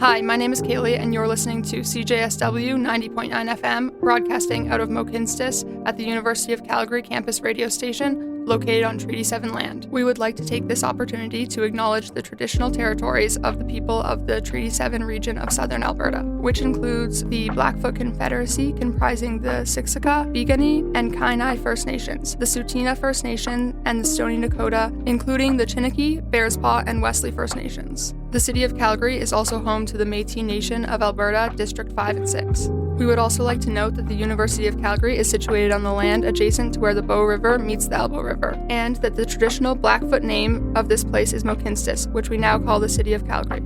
Hi, my name is Kaylee, and you're listening to CJSW 90.9 FM, broadcasting out of Mohkinstsis at the University of Calgary campus radio station, located on Treaty 7 land. We would like to take this opportunity to acknowledge the traditional territories of the people of the Treaty 7 region of southern Alberta, which includes the Blackfoot Confederacy comprising the Siksika, Piikani, and Kainai First Nations, the Tsuut'ina First Nation, and the Stoney Nakoda, including the Chiniki, Bearspaw, and Wesley First Nations. The city of Calgary is also home to the Métis Nation of Alberta, District 5 and 6. We would also like to note that the University of Calgary is situated on the land adjacent to where the Bow River meets the Elbow River, and that the traditional Blackfoot name of this place is Mohkinstsis, which we now call the city of Calgary.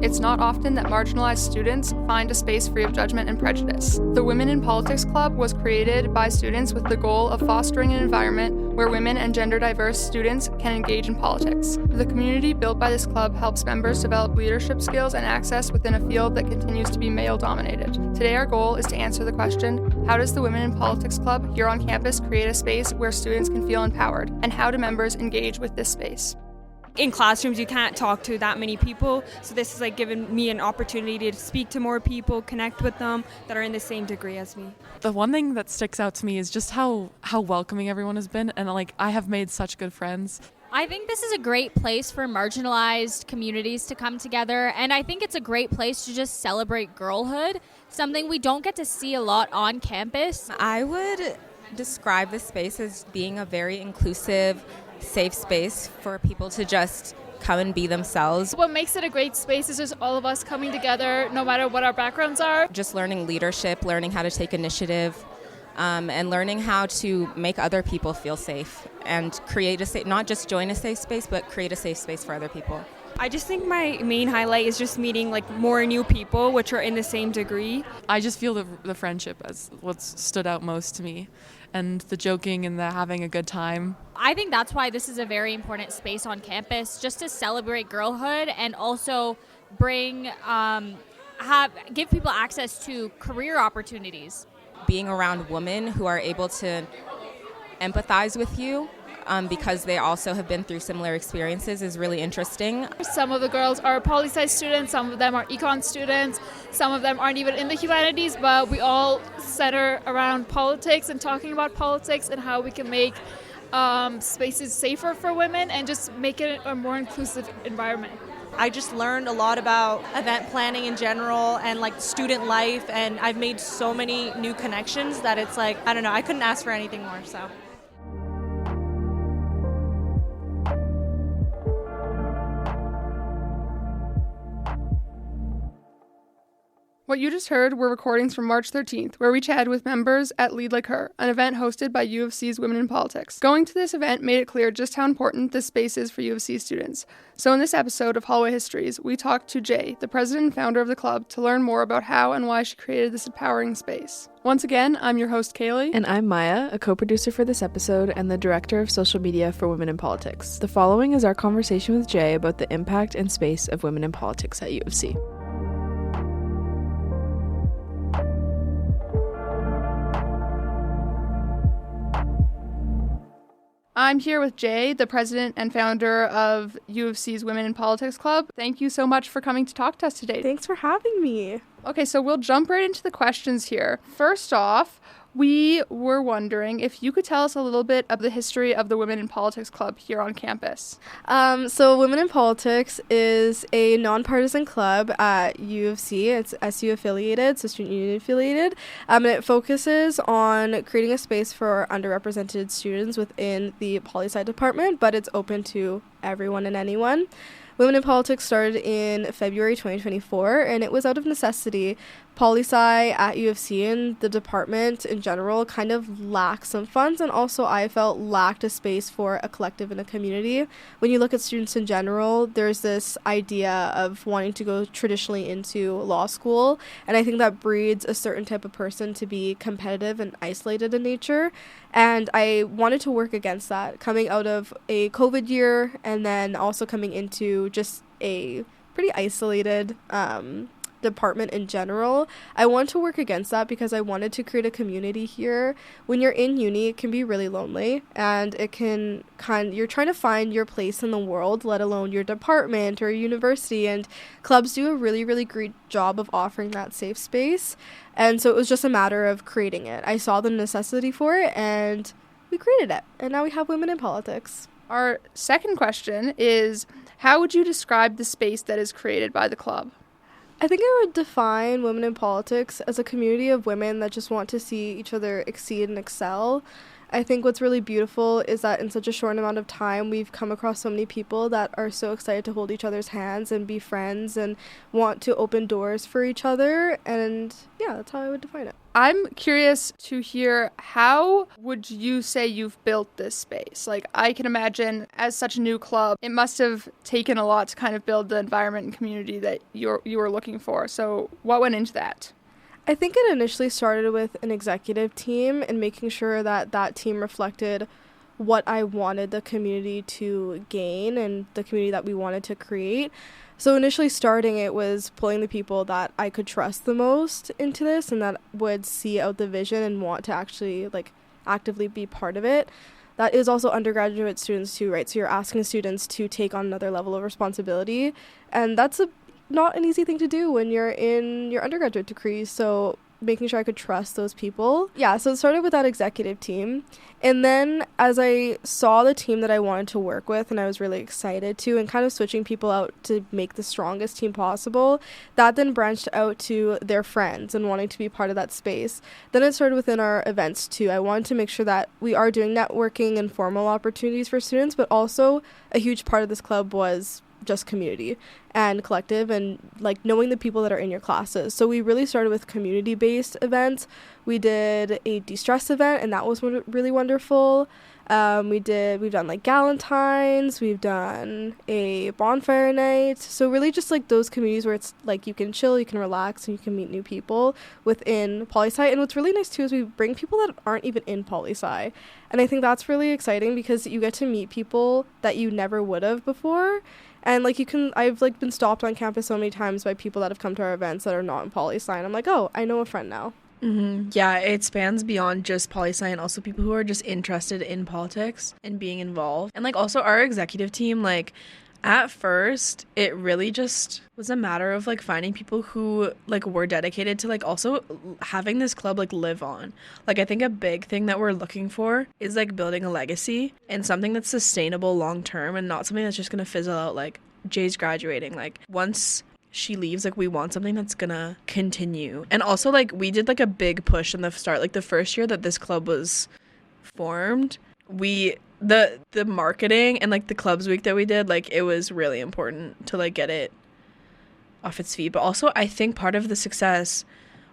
It's not often that marginalized students find a space free of judgment and prejudice. The Women in Politics Club was created by students with the goal of fostering an environment where women and gender diverse students can engage in politics. The community built by this club helps members develop leadership skills and access within a field that continues to be male dominated. Today our goal is to answer the question, how does the Women in Politics Club here on campus create a space where students can feel empowered, and how do members engage with this space? In classrooms, you can't talk to that many people, so this is like giving me an opportunity to speak to more people, connect with them that are in the same degree as me. The one thing that sticks out to me is just how welcoming everyone has been, and I have made such good friends. I think this is a great place for marginalized communities to come together, and I think it's a great place to just celebrate girlhood, something we don't get to see a lot on campus. I would describe this space as being a very inclusive, safe space for people to just come and be themselves. What makes it a great space is just all of us coming together, no matter what our backgrounds are. Just learning leadership, learning how to take initiative, and learning how to make other people feel safe and create a safe, not just join a safe space, but create a safe space for other people. I just think my main highlight is just meeting more new people which are in the same degree. I just feel the friendship as what's stood out most to me, and the joking and the having a good time. I think that's why this is a very important space on campus, just to celebrate girlhood and also bring, give people access to career opportunities. Being around women who are able to empathize with you because they also have been through similar experiences is really interesting. Some of the girls are poli-sci students, some of them are econ students, some of them aren't even in the humanities, but we all center around politics and talking about politics and how we can make spaces safer for women and just make it a more inclusive environment. I just learned a lot about event planning in general and student life, and I've made so many new connections that it's I don't know, I couldn't ask for anything more, so. What you just heard were recordings from March 13th, where we chatted with members at Lead Like Her, an event hosted by U of C's Women in Politics. Going to this event made it clear just how important this space is for U of C students. So in this episode of Hallway Histories, we talked to Jay, the president and founder of the club, to learn more about how and why she created this empowering space. Once again, I'm your host, Kaylee. And I'm Maya, a co-producer for this episode and the director of social media for Women in Politics. The following is our conversation with Jay about the impact and space of women in politics at U of C. I'm here with Jay, the president and founder of U of C's Women in Politics Club. Thank you so much for coming to talk to us today. Thanks for having me. Okay, so we'll jump right into the questions here. First off, we were wondering if you could tell us a little bit of the history of the Women in Politics Club here on campus. So Women in Politics is a nonpartisan club at U of C. It's SU affiliated, so student union affiliated. And it focuses on creating a space for underrepresented students within the poli-sci department, but it's open to everyone and anyone. Women in Politics started in February 2024, and it was out of necessity. Poli-sci at U of C and the department in general kind of lacked some funds, and also I felt lacked a space for a collective and a community. When you look at students in general, there's this idea of wanting to go traditionally into law school, and I think that breeds a certain type of person to be competitive and isolated in nature, and I wanted to work against that, coming out of a COVID year and then also coming into just a pretty isolated department in general. I want to work against that because I wanted to create a community here. When you're in uni, it can be really lonely, and it can you're trying to find your place in the world, let alone your department or university, and clubs do a really, really great job of offering that safe space. And so it was just a matter of creating it. I saw the necessity for it, and we created it, and now we have Women in Politics. Our second question is, how would you describe the space that is created by the club? I think I would define Women in Politics as a community of women that just want to see each other exceed and excel. I think what's really beautiful is that in such a short amount of time, we've come across so many people that are so excited to hold each other's hands and be friends and want to open doors for each other. And yeah, that's how I would define it. I'm curious to hear, how would you say you've built this space? Like, I can imagine as such a new club, it must have taken a lot to kind of build the environment and community that you were looking for. So what went into that? I think it initially started with an executive team and making sure that that team reflected what I wanted the community to gain and the community that we wanted to create. So initially starting, it was pulling the people that I could trust the most into this and that would see out the vision and want to actually actively be part of it. That is also undergraduate students too, right? So you're asking students to take on another level of responsibility, and that's not an easy thing to do when you're in your undergraduate degree. So making sure I could trust those people. Yeah, so it started with that executive team. And then as I saw the team that I wanted to work with and I was really excited to, and kind of switching people out to make the strongest team possible, that then branched out to their friends and wanting to be part of that space. Then it started within our events too. I wanted to make sure that we are doing networking and formal opportunities for students, but also a huge part of this club was just community and collective and knowing the people that are in your classes. So we really started with community-based events. We did a de-stress event, and that was really wonderful. We've done Galentine's, we've done a bonfire night. So really just those communities where it's you can chill, you can relax, and you can meet new people within poli-sci. And what's really nice too is we bring people that aren't even in poli-sci. And I think that's really exciting because you get to meet people that you never would have before. And I've been stopped on campus so many times by people that have come to our events that are not in poli-sci, and I'm like, oh, I know a friend now. Mm-hmm. Yeah, it spans beyond just poli-sci and also people who are just interested in politics and being involved. And also our executive team, at first it really just was a matter of finding people who were dedicated to also having this club live on. I think a big thing that we're looking for is building a legacy and something that's sustainable long term and not something that's just gonna fizzle out. Jay's graduating, once she leaves, we want something that's gonna continue. And also we did a big push in the start, the first year that this club was formed, the marketing and the clubs week that we did, it was really important to get it off its feet. But also I think part of the success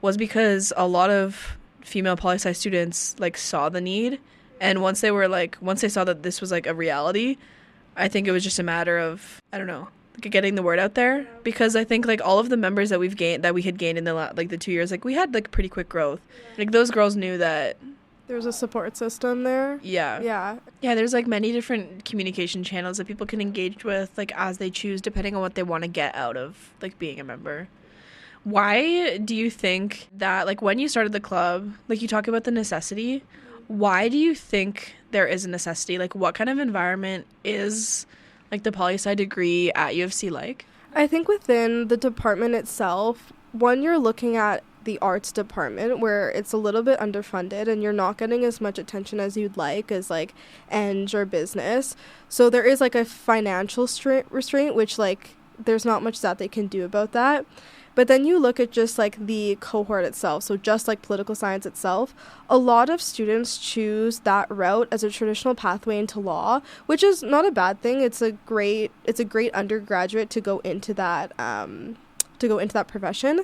was because a lot of female poli-sci students saw the need, and once they saw that this was a reality, I think it was just a matter of, I don't know, getting the word out there. Because I think all of the members that we had gained in the 2 years, we had pretty quick growth. Those girls knew that there's a support system there. Yeah, there's many different communication channels that people can engage with as they choose, depending on what they want to get out of being a member. Why do you think that when you started the club, you talk about the necessity, why do you think there is a necessity? What kind of environment is the poli-sci degree at U of C like? I think within the department itself, one, you're looking at the arts department where it's a little bit underfunded and you're not getting as much attention as you'd like as eng or business. So there is a financial restraint, which there's not much that they can do about that. But then you look at just the cohort itself, so just political science itself, a lot of students choose that route as a traditional pathway into law, which is not a bad thing. It's a great undergraduate to go into that profession.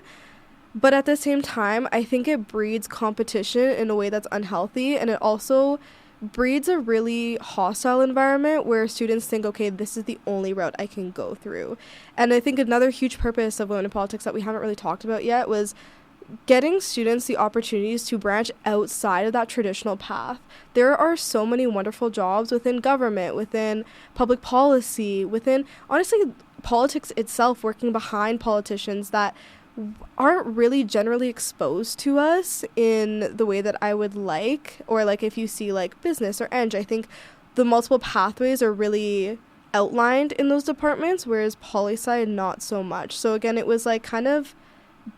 But at the same time, I think it breeds competition in a way that's unhealthy, and it also breeds a really hostile environment where students think, okay, this is the only route I can go through. And I think another huge purpose of Women in Politics that we haven't really talked about yet was getting students the opportunities to branch outside of that traditional path. There are so many wonderful jobs within government, within public policy, within, honestly, politics itself, working behind politicians that aren't really generally exposed to us in the way that I would like, or like if you see like business or eng, I think the multiple pathways are really outlined in those departments, whereas poli-sci not so much. So again, it was like kind of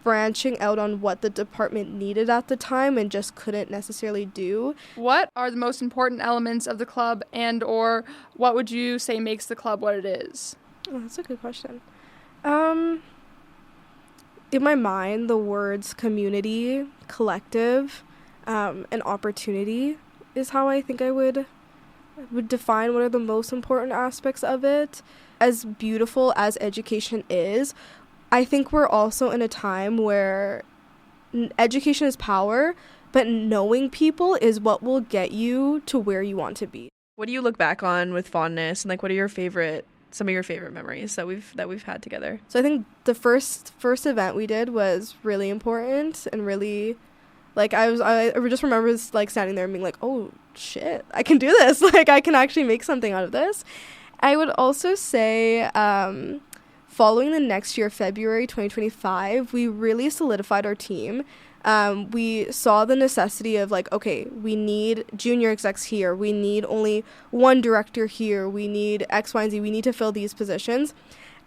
branching out on what the department needed at the time and just couldn't necessarily do. What are the most important elements of the club, and or what would you say makes the club what it is? Oh, that's a good question. In my mind, the words community, collective, and opportunity is how I think I would define what are the most important aspects of it. As beautiful as education is, I think we're also in a time where education is power, but knowing people is what will get you to where you want to be. What do you look back on with fondness, and like what are some of your favorite memories that we've had together? So I think the first event we did was really important and really, like, I just remember like standing there and being like, oh shit, I can do this. Like, I can actually make something out of this. I would also say following the next year, February 2025, we really solidified our team. We saw the necessity of like, okay, we need junior execs here. We need only one director here. We need X, Y, and Z. We need to fill these positions.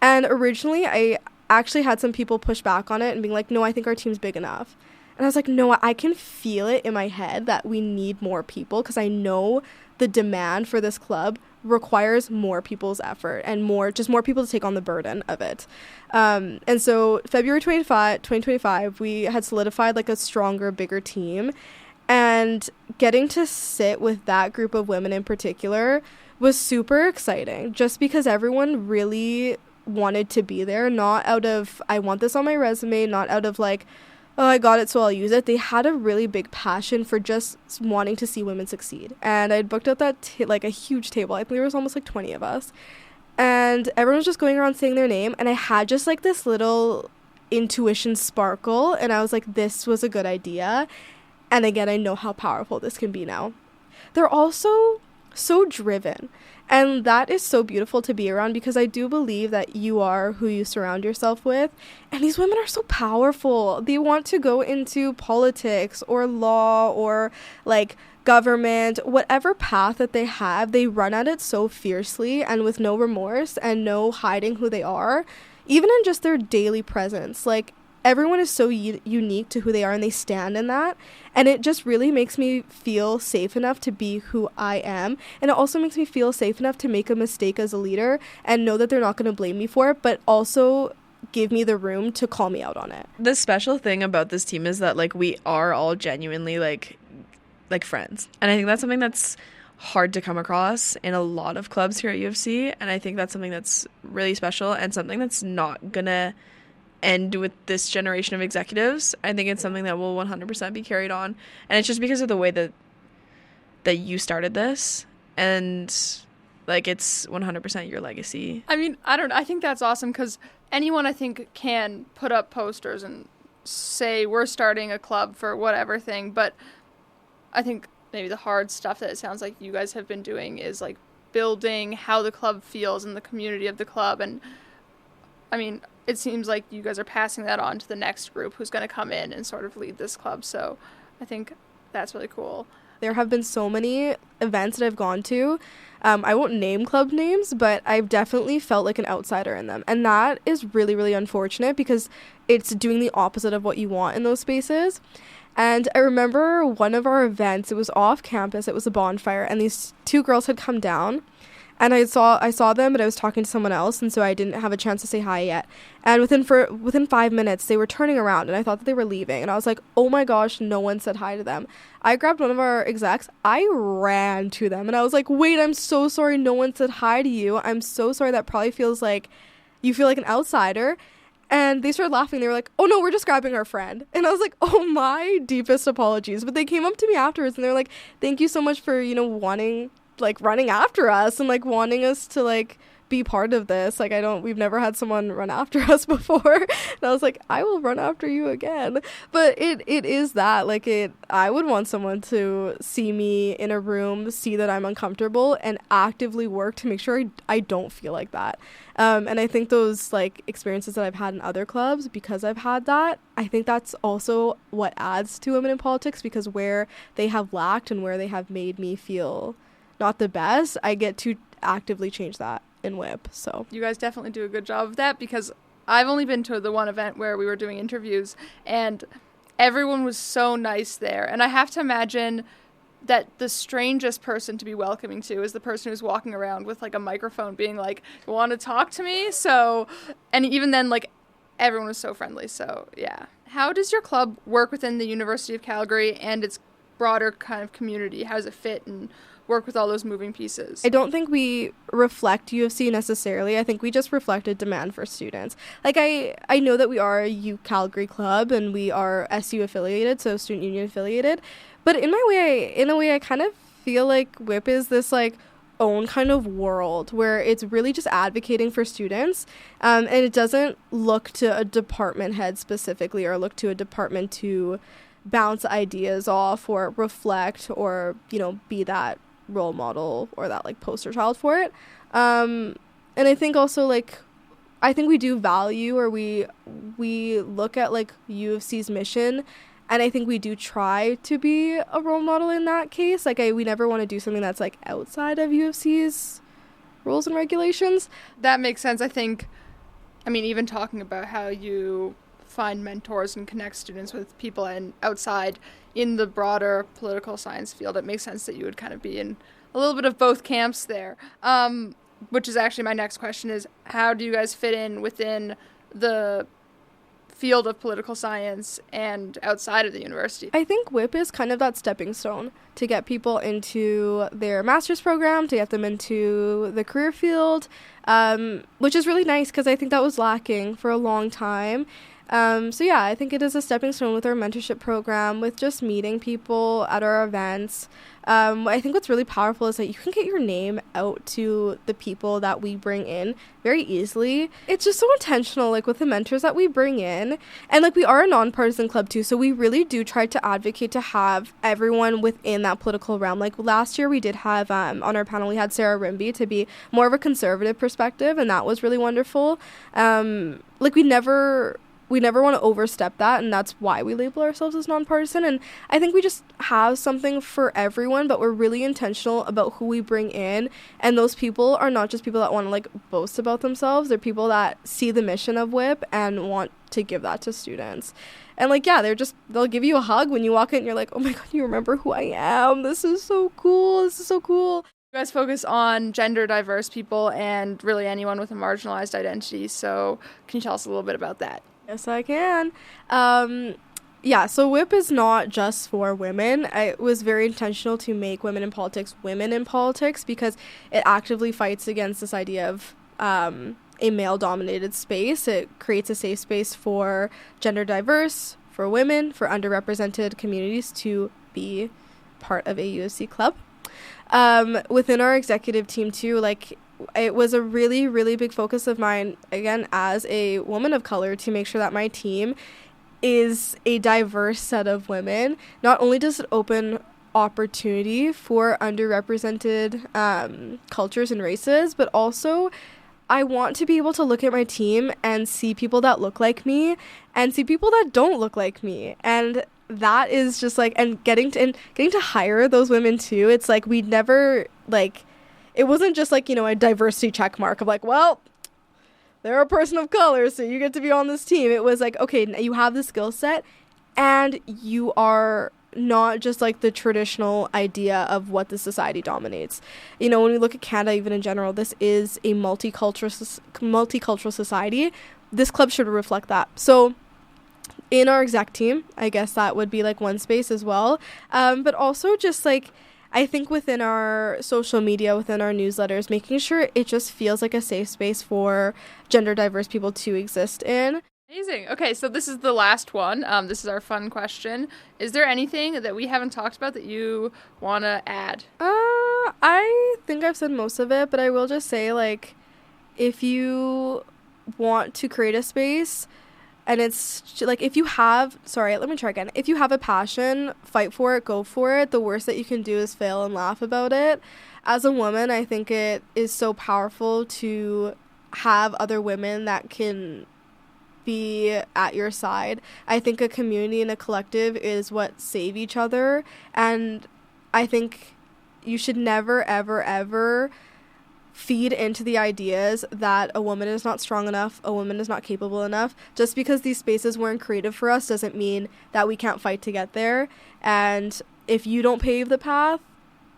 And originally, I actually had some people push back on it and being like, no, I think our team's big enough. And I was like, no, I can feel it in my head that we need more people, because I know the demand for this club requires more people's effort and more people to take on the burden of it. And so February 2025, we had solidified like a stronger, bigger team, and getting to sit with that group of women in particular was super exciting, just because everyone really wanted to be there, not out of, I want this on my resume, not out of like, oh, I got it, so I'll use it. They had a really big passion for just wanting to see women succeed. And I'd booked out that like a huge table. I think there was almost like 20 of us. And everyone was just going around saying their name. And I had just like this little intuition sparkle. And I was like, this was a good idea. And again, I know how powerful this can be now. They're also so driven. And that is so beautiful to be around, because I do believe that you are who you surround yourself with. And these women are so powerful. They want to go into politics or law or like government, whatever path that they have, they run at it so fiercely and with no remorse and no hiding who they are, even in just their daily presence. Like, everyone is so unique to who they are, and they stand in that. And it just really makes me feel safe enough to be who I am. And it also makes me feel safe enough to make a mistake as a leader and know that they're not going to blame me for it, but also give me the room to call me out on it. The special thing about this team is that like we are all genuinely like friends. And I think that's something that's hard to come across in a lot of clubs here at U of C. And I think that's something that's really special and something that's not gonna end with this generation of executives. I think it's something that will 100% be carried on, and it's just because of the way that you started this, and like it's 100% your legacy. I mean, I think that's awesome, because anyone I think can put up posters and say we're starting a club for whatever thing, but I think maybe the hard stuff that it sounds like you guys have been doing is like building how the club feels and the community of the club. And I mean, it seems like you guys are passing that on to the next group who's going to come in and sort of lead this club. So I think that's really cool. There have been so many events that I've gone to. I won't name club names, but I've definitely felt like an outsider in them. And that is really, really unfortunate, because it's doing the opposite of what you want in those spaces. And I remember one of our events, it was off campus, it was a bonfire, and these two girls had come down. And I saw them, but I was talking to someone else, and so I didn't have a chance to say hi yet. And within 5 minutes, they were turning around, and I thought that they were leaving. And I was like, oh my gosh, no one said hi to them. I grabbed one of our execs. I ran to them, and I was like, wait, I'm so sorry no one said hi to you. I'm so sorry. That probably feels like you feel like an outsider. And they started laughing. They were like, oh no, we're just grabbing our friend. And I was like, oh, my deepest apologies. But they came up to me afterwards, and they're like, thank you so much for, running after us and like wanting us to like be part of this. Like, we've never had someone run after us before. And I was like, I will run after you again. But it is that, like, I would want someone to see me in a room, see that I'm uncomfortable, and actively work to make sure I don't feel like that. And I think those, like, experiences that I've had in other clubs, because I've had that, I think that's also what adds to women in politics, because where they have lacked and where they have made me feel not the best, I get to actively change that in WHIP. So you guys definitely do a good job of that, because I've only been to the one event where we were doing interviews, and everyone was so nice there. And I have to imagine that the strangest person to be welcoming to is the person who's walking around with, like, a microphone being like, want to talk to me? So, and even then, like, everyone was so friendly. So yeah. How does your club work within the University of Calgary and its broader kind of community? How does it fit and work with all those moving pieces? I don't think we reflect U of C necessarily. I think we just reflect a demand for students. Like, I know that we are a U Calgary club and we are SU affiliated, so student union affiliated. But in a way, I kind of feel like WHIP is this, like, own kind of world where it's really just advocating for students, and it doesn't look to a department head specifically or look to a department to bounce ideas off or reflect or, you know, be that role model or that, like, poster child for it. And I think also, like, I think we do value, or we look at, like, U of C's mission, and I think we do try to be a role model in that case. Like, we never want to do something that's, like, outside of U of C's rules and regulations. That makes sense. I mean, even talking about how you find mentors and connect students with people and outside in the broader political science field, it makes sense that you would kind of be in a little bit of both camps there. Which is actually my next question is, how do you guys fit in within the field of political science and outside of the university? I think WHIP is kind of that stepping stone to get people into their master's program, to get them into the career field, which is really nice because I think that was lacking for a long time. So yeah, I think it is a stepping stone with our mentorship program, with just meeting people at our events. I think what's really powerful is that you can get your name out to the people that we bring in very easily. It's just so intentional, like, with the mentors that we bring in. And, like, we are a nonpartisan club too, so we really do try to advocate to have everyone within that political realm. Like, last year we did have, on our panel, we had Sarah Rimby to be more of a conservative perspective, and that was really wonderful. Like, we never want to overstep that, and that's why we label ourselves as nonpartisan. And I think we just have something for everyone, but we're really intentional about who we bring in. And those people are not just people that want to, like, boast about themselves. They're people that see the mission of WHIP and want to give that to students. And, like, yeah, they'll give you a hug when you walk in and you're like, oh my God, you remember who I am. This is so cool. This is so cool. You guys focus on gender diverse people and really anyone with a marginalized identity. So can you tell us a little bit about that? Yes, I can. Yeah, so WHIP is not just for women. It was very intentional to make women in politics because it actively fights against this idea of a male-dominated space. It creates a safe space for gender diverse, for women, for underrepresented communities to be part of a USC club. Within our executive team too, like, it was a really, really big focus of mine, again, as a woman of color, to make sure that my team is a diverse set of women. Not only does it open opportunity for underrepresented cultures and races, but also I want to be able to look at my team and see people that look like me and see people that don't look like me. And that is just, like, and getting to hire those women too. It's like we'd never, like, it wasn't just, like, you know, a diversity check mark of, like, well, they're a person of color, so you get to be on this team. It was like, okay, you have the skill set, and you are not just, like, the traditional idea of what the society dominates. You know, when we look at Canada, even in general, this is a multicultural society. This club should reflect that. So in our exec team, I guess that would be, like, one space as well. But also just, like, I think within our social media, within our newsletters, making sure it just feels like a safe space for gender diverse people to exist in. Amazing. Okay, so this is the last one. This is our fun question. Is there anything that we haven't talked about that you want to add? I think I've said most of it, but I will just say, like, if you want to create a space, and it's like, if you have a passion, fight for it, go for it. The worst that you can do is fail and laugh about it. As a woman, I think it is so powerful to have other women that can be at your side. I think a community and a collective is what save each other, and I think you should never, ever, ever feed into the ideas that a woman is not strong enough, a woman is not capable enough. Just because these spaces weren't created for us doesn't mean that we can't fight to get there. And if you don't pave the path,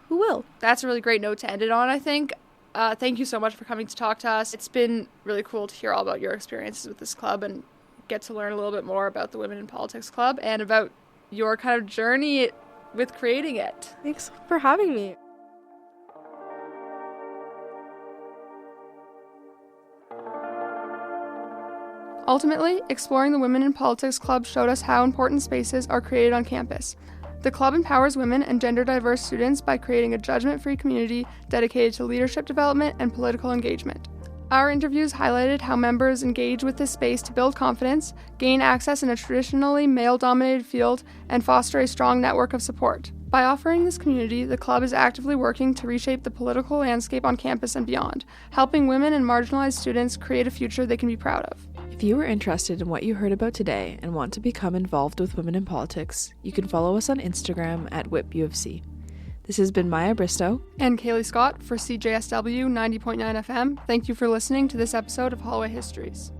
who will? That's a really great note to end it on, I think. Thank you so much for coming to talk to us. It's been really cool to hear all about your experiences with this club and get to learn a little bit more about the Women in Politics Club and about your kind of journey with creating it. Thanks for having me. Ultimately, exploring the Women in Politics Club showed us how important spaces are created on campus. The club empowers women and gender-diverse students by creating a judgment-free community dedicated to leadership development and political engagement. Our interviews highlighted how members engage with this space to build confidence, gain access in a traditionally male-dominated field, and foster a strong network of support. By offering this community, the club is actively working to reshape the political landscape on campus and beyond, helping women and marginalized students create a future they can be proud of. If you were interested in what you heard about today and want to become involved with Women in Politics, you can follow us on Instagram at WhipUFC. This has been Maya Bristow and Kaylee Scott for CJSW 90.9 FM. Thank you for listening to this episode of Hallway Histories.